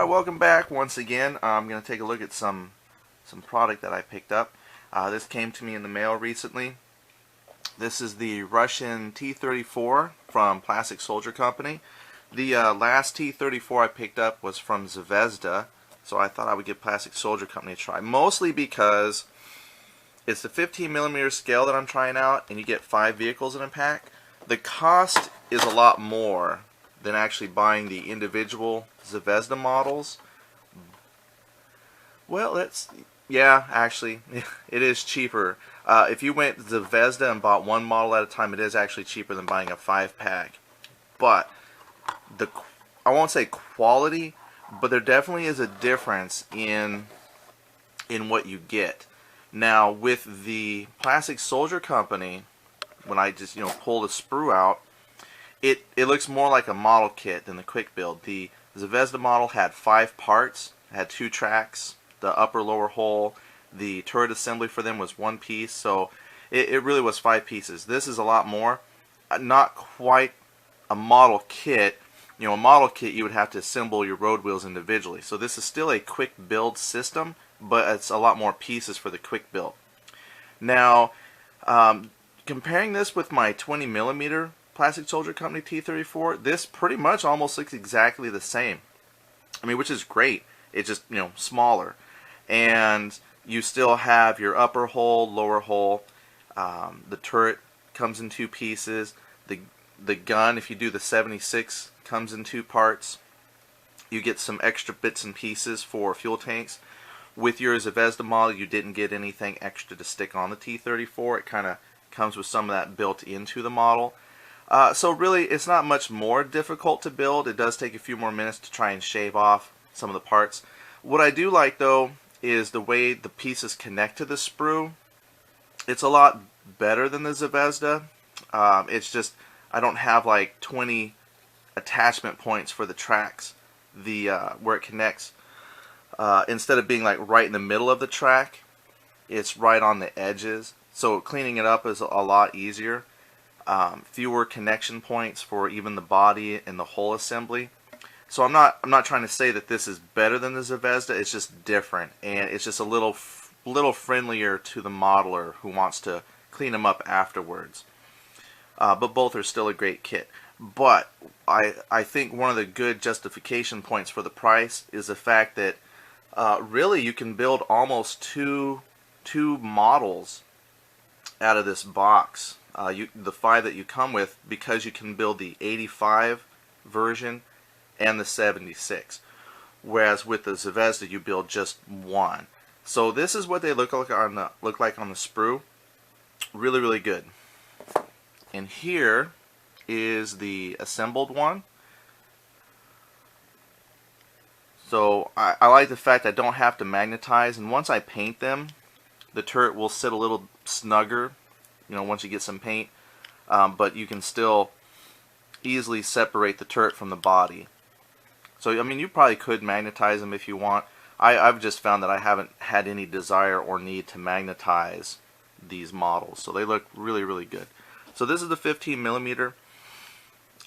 Alright, welcome back once again. I'm going to take a look at some product that I picked up. This came to me in the mail recently. This is the Russian T-34 from Plastic Soldier Company. The last T-34 I picked up was from Zvezda, so I thought I would give Plastic Soldier Company a try. Mostly because it's the 15mm scale that I'm trying out, and you get 5 vehicles in a pack. The cost is a lot more than actually buying the individual Zvezda models. Well, yeah, actually, it is cheaper. If you went Zvezda and bought one model at a time, it is actually cheaper than buying a 5-pack. But I won't say quality, but there definitely is a difference in what you get. Now, with the Plastic Soldier Company, when I just pull the sprue out, it looks more like a model kit than the quick build. The Zvezda model had 5 parts, had 2 tracks, the upper lower hull, the turret assembly for them was 1 piece, so it really was 5 pieces. This is a lot more. Not quite a model kit. A model kit you would have to assemble your road wheels individually. So this is still a quick build system, but it's a lot more pieces for the quick build. Now, comparing this with my 20mm Plastic Soldier Company T-34, this pretty much almost looks exactly the same. I mean, which is great. It's just, smaller. And you still have your upper hull, lower hull. The turret comes in 2 pieces. The gun, if you do the 76, comes in 2 parts. You get some extra bits and pieces for fuel tanks. With your Zvezda model, you didn't get anything extra to stick on the T-34. It kind of comes with some of that built into the model. So really, it's not much more difficult to build. It does take a few more minutes to try and shave off some of the parts. What I do like, though, is the way the pieces connect to the sprue. It's a lot better than the Zvezda. It's just, I don't have like 20 attachment points for the tracks, where it connects. Instead of being like right in the middle of the track, it's right on the edges. So cleaning it up is a lot easier. Fewer connection points for even the body and the whole assembly. So I'm not trying to say that this is better than the Zvezda. It's just different, and it's just a little friendlier to the modeler who wants to clean them up afterwards. But both are still a great kit. But I think one of the good justification points for the price is the fact that really you can build almost two models out of this box. The 5 that you come with, because you can build the 85 version and the 76, whereas with the Zvezda you build just 1. So this is what they look like on the sprue. Really, really good. And here is the assembled one. So I like the fact I don't have to magnetize, and once I paint them, the turret will sit a little snugger, once you get some paint, but you can still easily separate the turret from the body. So I mean, you probably could magnetize them if you want. I've just found that I haven't had any desire or need to magnetize these models, so they look really, really good. So this is the 15mm.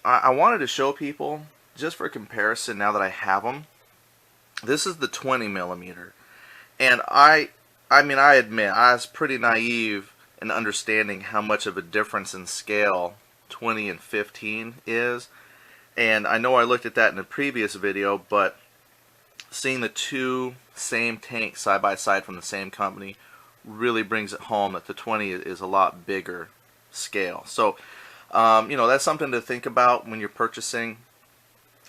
I wanted to show people, just for comparison now that I have them, this is the 20mm. And I mean, I admit, I was pretty naive in understanding how much of a difference in scale 20 and 15 is. And I know I looked at that in a previous video, but seeing the 2 same tanks side by side from the same company really brings it home that the 20 is a lot bigger scale. So, that's something to think about when you're purchasing.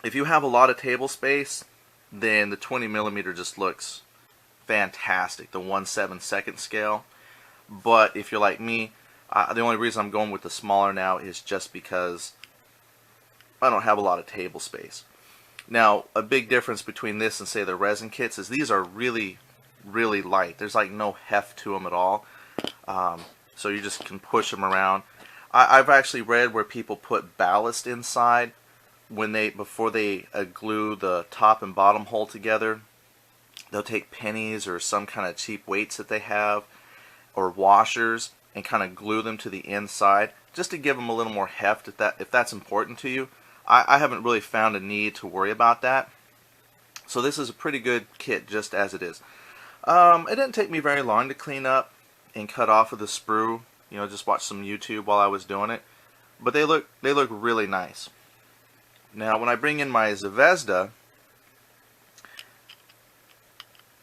If you have a lot of table space, then the 20mm just looks fantastic, the 1/7 scale. But if you're like me, the only reason I'm going with the smaller now is just because I don't have a lot of table space. Now, a big difference between this and say the resin kits is these are really, really light. There's like no heft to them at all. So you just can push them around. I've actually read where people put ballast inside before they glue the top and bottom hull together. They'll take pennies or some kind of cheap weights that they have, or washers, and kind of glue them to the inside just to give them a little more heft if that's important to you. I haven't really found a need to worry about that. So this is a pretty good kit just as it is. It didn't take me very long to clean up and cut off of the sprue. You know, just watch some YouTube while I was doing it. But they look really nice. Now when I bring in my Zvezda,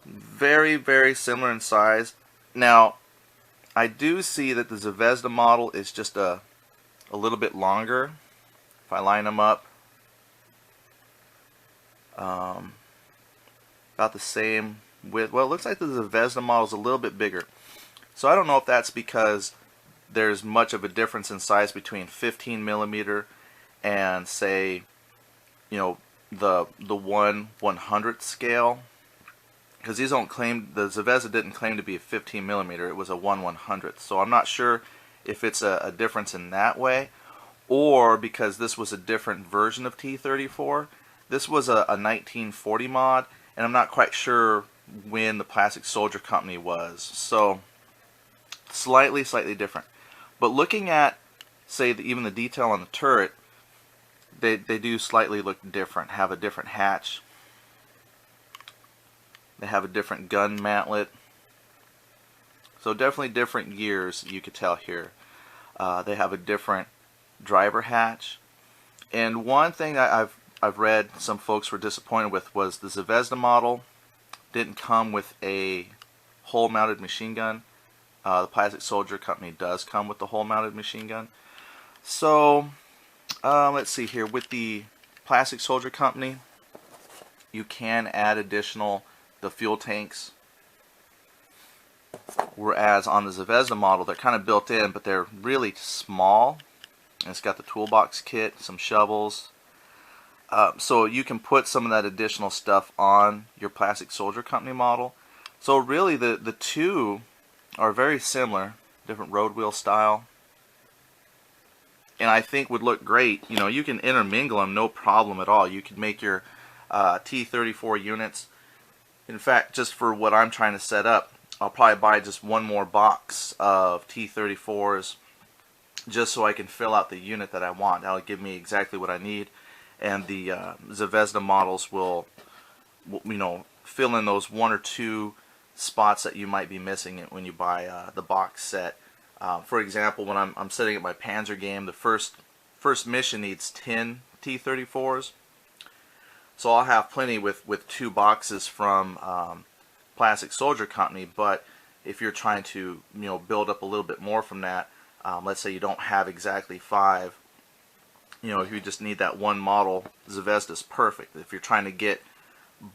very similar in size. Now I do see that the Zvezda model is just a little bit longer. If I line them up, about the same width. Well, it looks like the Zvezda model is a little bit bigger. So I don't know if that's because there's much of a difference in size between 15 millimeter and, say, you know, the 1/100th scale. Because these don't claim, the Zvezda didn't claim to be a 15 millimeter, it was a 1/100th. So I'm not sure if it's a difference in that way, or because this was a different version of T-34. This was a 1940 mod, and I'm not quite sure when the Plastic Soldier Company was. So slightly different. But looking at, say, even the detail on the turret, they do slightly look different, have a different hatch. They have a different gun mantlet. So definitely different years, you could tell here. They have a different driver hatch. And one thing that I've read some folks were disappointed with was the Zvezda model didn't come with a hole-mounted machine gun. The Plastic Soldier Company does come with the hole-mounted machine gun. So let's see here. With the Plastic Soldier Company, you can add the fuel tanks, whereas on the Zvezda model they're kind of built in, but they're really small. And it's got the toolbox kit, some shovels. So you can put some of that additional stuff on your Plastic Soldier Company model. So really the two are very similar, different road wheel style, and I think would look great. You know, you can intermingle them no problem at all. You could make your T-34 units. In fact, just for what I'm trying to set up, I'll probably buy just one more box of T-34s just so I can fill out the unit that I want. That'll give me exactly what I need, and the Zvezda models will, you know, fill in those one or two spots that you might be missing when you buy the box set. For example, when I'm setting up my Panzer game, the first mission needs 10 T-34s. So I'll have plenty with two boxes from Plastic Soldier Company. But if you're trying to, you know, build up a little bit more from that, let's say you don't have exactly 5. You know, if you just need that one model, Zvezda's perfect. If you're trying to get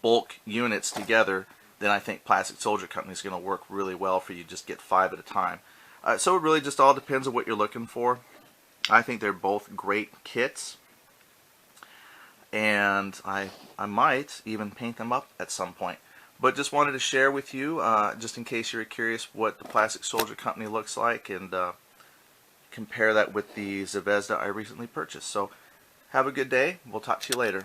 bulk units together, then I think Plastic Soldier Company is going to work really well for you. Just get 5 at a time. So it really just all depends on what you're looking for. I think they're both great kits, and I might even paint them up at some point. But just wanted to share with you, just in case you're curious, what the Plastic Soldier Company looks like, and compare that with the Zvezda I recently purchased. So have a good day. We'll talk to you later.